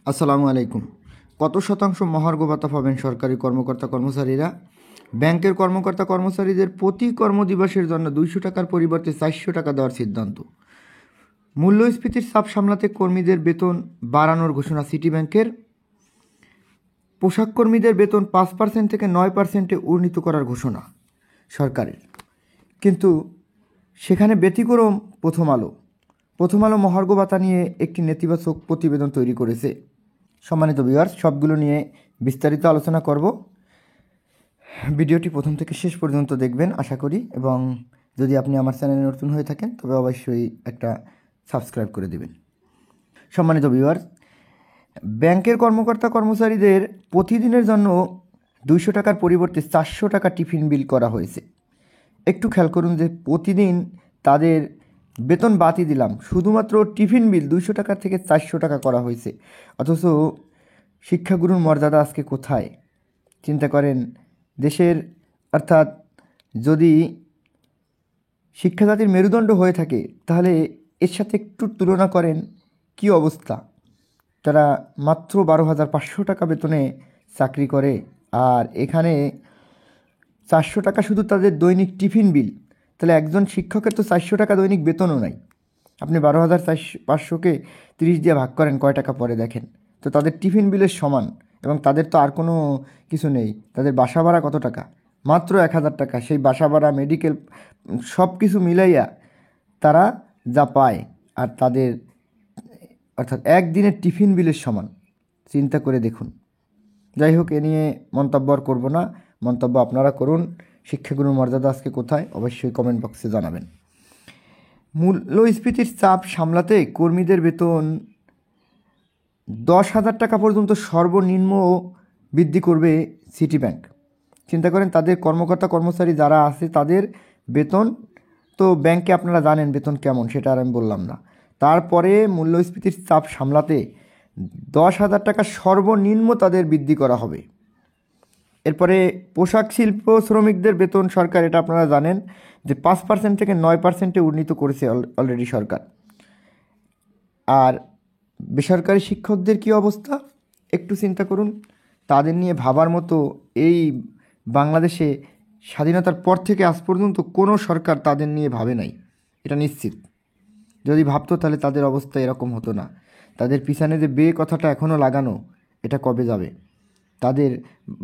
আসসালামু আলাইকুম। কত শতাংশ মহার্ঘ ভাতা পাবেন সরকারি কর্মকর্তা কর্মচারীরা? ব্যাংকের কর্মকর্তা কর্মচারীদের প্রতি কর্মদিবসের জন্য 200 টাকার পরিবর্তে 400 টাকা দেওয়ার সিদ্ধান্ত। মূল্যস্ফীতির চাপ সামলাতে কর্মীদের বেতন বাড়ানোর ঘোষণা সিটি ব্যাংকের। পোশাক কর্মীদের বেতন 5% থেকে 9%-এ উন্নীত করার ঘোষণা সরকারের। কিন্তু সেখানে ব্যতিক্রম প্রথম আলো মহার্ঘ ভাতা নিয়ে একটি নেতিবাচক প্রতিবেদন তৈরি করেছে। সম্মানিত ভিউয়ার্স, সবগুলো নিয়ে বিস্তারিত আলোচনা করব। ভিডিওটি প্রথম থেকে শেষ পর্যন্ত দেখবেন আশা করি, এবং যদি আপনি আমার চ্যানেলে নতুন হয়ে থাকেন তবে অবশ্যই একটা সাবস্ক্রাইব করে দেবেন। সম্মানিত ভিউয়ার্স, ব্যাংকের কর্মকর্তা কর্মচারীদের প্রতিদিনের জন্য 200 টাকার পরিবর্তে 400 টাকা টিফিন বিল করা হয়েছে। একটু খেয়াল করুন যে প্রতিদিন তাদের বেতন বাতিল দিলাম, শুধুমাত্র টিফিন বিল 200 টাকা থেকে 400 টাকা করা হয়েছে। অথচ শিক্ষাগুরুর মর্যাদা আজকে কোথায়? চিন্তা করেন, দেশের অর্থাৎ যদি শিক্ষাজাতির মেরুদণ্ড হয়ে থাকে তাহলে এর সাথে একটু তুলনা করেন কি অবস্থা। তারা মাত্র 12,500 টাকা বেতনে চাকরি করে, আর এখানে 400 টাকা শুধু তাদের দৈনিক টিফিন বিল। তাহলে একজন শিক্ষকের তো 400 টাকা দৈনিক বেতনও নাই। আপনি 12,500কে 30 দিয়ে ভাগ করেন, কয় টাকা পরে দেখেন। তো তাদের টিফিন বিলের সমান, এবং তাদের তো আর কোনো কিছু নেই। তাদের বাসা ভাড়া কত টাকা? মাত্র 1,000 টাকা। সেই বাসা ভাড়া, মেডিকেল, সব কিছু মিলাইয়া তারা যা পায় আর তাদের অর্থাৎ একদিনের টিফিন বিলের সমান। চিন্তা করে দেখুন। যাই হোক, এ নিয়ে মন্তব্য আর করবো না। মন্তব্য আপনারা করুন। শিক্ষাগুরুর মর্যাদা আজকে কোথায় অবশ্যই কমেন্ট বক্সে জানাবেন। মূল্যস্ফীতির চাপ সামলাতে কর্মীদের বেতন 10,000 টাকা পর্যন্ত সর্বনিম্ন বৃদ্ধি করবে সিটি ব্যাংক। চিন্তা করেন, তাদের কর্মকর্তা কর্মচারী যারা আছে তাদের বেতন তো ব্যাংকে আপনারা জানেন বেতন কেমন, সেটা আর আমি বললাম না। তারপরে মূল্যস্ফীতির চাপ সামলাতে 10,000 টাকা সর্বনিম্ন তাদের বৃদ্ধি করা হবে। এরপরে পোশাক শিল্প শ্রমিকদের বেতন সরকার, এটা আপনারা জানেন যে 5% থেকে 9%-এ উন্নীত করেছে অলরেডি সরকার। আর বেসরকারি শিক্ষকদের কী অবস্থা একটু চিন্তা করুন। তাদের নিয়ে ভাবার মতো এই বাংলাদেশে স্বাধীনতার পর থেকে আজ পর্যন্ত কোনো সরকার তাদের নিয়ে ভাবে নাই, এটা নিশ্চিত। যদি ভাবতো তাহলে তাদের অবস্থা এরকম হতো না। তাদের পিছনে যে বে কথাটা এখনও লাগানো, এটা কবে যাবে? তাদের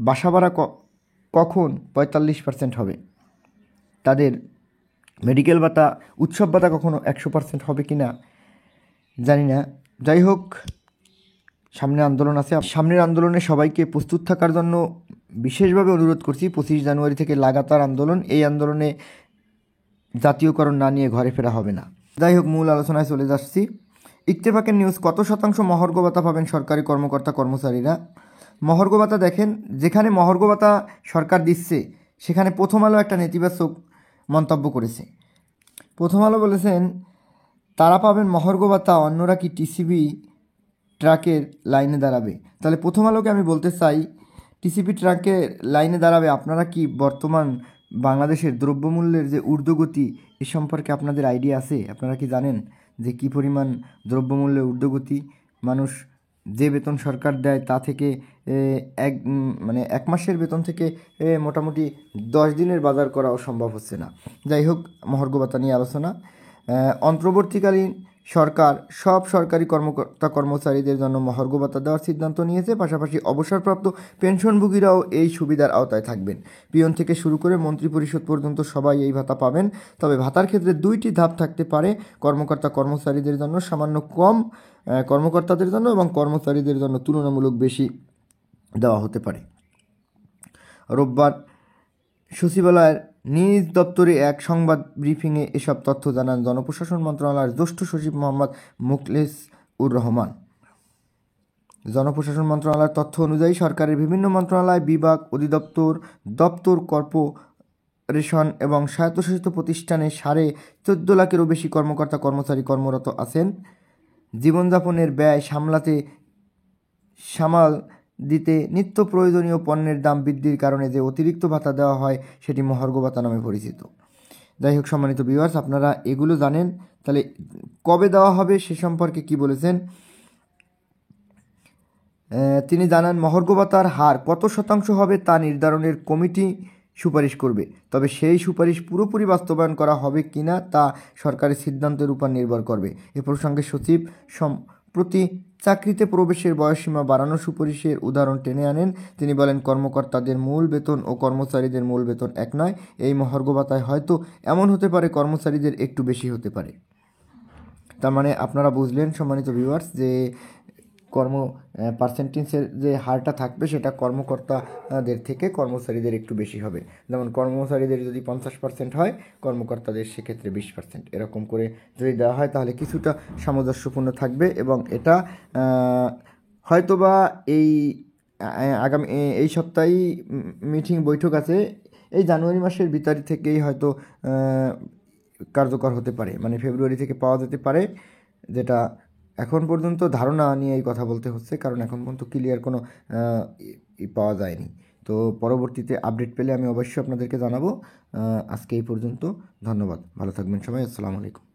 বাসা ভাড়া কখন 45% হবে? তাদের মেডিকেল ভাতা, উৎসব ভাতা কখনো 100% হবে কি না জানি না। যাই হোক, সামনে আন্দোলন আছে। সামনের আন্দোলনে সবাইকে প্রস্তুত থাকার জন্য বিশেষভাবে অনুরোধ করছি। 25 জানুয়ারি থেকে লাগাতার আন্দোলন। এই আন্দোলনে জাতীয়করণ না নিয়ে ঘরে ফেরা হবে না। যাই হোক, মূল আলোচনায় চলে যাচ্ছি। ইত্তেফাকের নিউজ, কত শতাংশ মহার্ঘ ভাতা পাবেন সরকারি কর্মকর্তা কর্মচারীরা? মহার্ঘ ভাতা দেখেন, যেখানে মহার্ঘ ভাতা সরকার দিচ্ছে সেখানে প্রথম আলো একটা নেতিবাচক মন্তব্য করেছে। প্রথম আলো বলেছেন তারা পাবেন মহার্ঘ ভাতা, অন্যরা কি টিসিবি ট্রাকের লাইনে দাঁড়াবে? তাহলে প্রথম আলোকে আমি বলতে চাই, টিসিবি ট্রাকের লাইনে দাঁড়াবে আপনারা কি বর্তমান বাংলাদেশের দ্রব্যমূল্যের যে ঊর্ধ্বগতি এ সম্পর্কে আপনাদের আইডিয়া আছে? আপনারা কি জানেন যে কী পরিমাণ দ্রব্যমূল্যের ঊর্ধ্বগতি? মানুষ যে বেতন সরকার দেয় তা থেকে এক মাসের বেতন থেকে মোটামুটি 10 দিনের বাজার করাও সম্ভব হচ্ছে না। যাই হোক, মহার্ঘ ভাতা নিয়ে আলোচনা। অন্তর্বর্তীকালীন সরকার সব সরকারি কর্মকর্তা কর্মচারীদের জন্য মহার্ঘ ভাতা দেওয়ার সিদ্ধান্ত নিয়েছে। পাশাপাশি অবসরপ্রাপ্ত পেনশনভোগীরাও এই সুবিধার আওতায় থাকবেন। পিয়ন থেকে শুরু করে মন্ত্রিপরিষদ পর্যন্ত সবাই এই ভাতা পাবেন। তবে ভাতার ক্ষেত্রে 2টি ধাপ থাকতে পারে। কর্মকর্তা কর্মচারীদের জন্য সামান্য কম, কর্মকর্তাদের জন্য এবং কর্মচারীদের জন্য তুলনামূলক বেশি দেওয়া হতে পারে। রোববার সচিবালয়ের নিজ দপ্তরে এক সংবাদ ব্রিফিংয়ে এসব তথ্য জানান জনপ্রশাসন মন্ত্রণালয়ের জ্যেষ্ঠ সচিব মোহাম্মদ মোখলেস উর রহমান। জনপ্রশাসন মন্ত্রণালয়ের তথ্য অনুযায়ী সরকারের বিভিন্ন মন্ত্রণালয়, বিভাগ, অধিদপ্তর, দপ্তর, কর্পোরেশন এবং স্বায়ত্তশাসিত প্রতিষ্ঠানে 14.5 লাখেরও বেশি কর্মকর্তা কর্মচারী কর্মরত আছেন। জীবনযাপনের ব্যয় সামাল দিতে নিত্য প্রয়োজনীয় পণ্যের দাম বৃদ্ধির কারণে যে অতিরিক্ত ভাতা দেওয়া হয় সেটি মহার্ঘ ভাতা নামে পরিচিত। যাই হোক, সম্মানিত ভিউয়ার্স, আপনারা এগুলো জানেন। তাহলে কবে দেওয়া হবে সে সম্পর্কে কি বলেছেন? তিনি জানান মহার্ঘ ভাতার হার কত শতাংশ হবে তা নির্ধারণের কমিটি সুপারিশ করবে, তবে সেই সুপারিশ পুরোপুরি বাস্তবায়ন করা হবে কিনা তা সরকারের সিদ্ধান্তের উপর নির্ভর করবে। এ প্রসঙ্গে সচিব সম্প্রতি চাকরিতে প্রবেশের বয়সসীমা বাড়ানোর সুপারিশের উদাহরণ টেনে আনেন। তিনি বলেন, কর্মকর্তাদের মূল বেতন ও কর্মচারীদের মূল বেতন এক নয়। এই মহার্ঘ ভাতায় হয়তো এমন হতে পারে কর্মচারীদের একটু বেশি হতে পারে। তার মানে আপনারা বুঝলেন সম্মানিত ভিউয়ার্স যে পার্সেন্টেজের যে হারটা থাকবে সেটা কর্মকর্তাদের থেকে কর্মচারীদের একটু বেশি হবে। যেমন কর্মচারীদের যদি 50% হয়, কর্মকর্তাদের সেক্ষেত্রে 20%, এরকম করে যদি দেওয়া হয় তাহলে কিছুটা সামঞ্জস্যপূর্ণ থাকবে। এবং এটা হয়তোবা আগামী এই সপ্তাহেই মিটিং বৈঠক আছে, এই জানুয়ারি মাসের ভিতর থেকেই হয়তো কার্যকর হতে পারে, মানে ফেব্রুয়ারি থেকে পাওয়া যেতে পারে। যেটা এখন পর্যন্ত ধারণা নিয়ে এই কথা বলতে হচ্ছে, কারণ এখন পর্যন্ত ক্লিয়ার কোনো পাওয়া যায়নি। তো পরবর্তীতে আপডেট পেলে আমি অবশ্যই আপনাদেরকে জানাবো। আজকে এই পর্যন্ত, ধন্যবাদ, ভালো থাকবেন সবাই, আসসালামু আলাইকুম।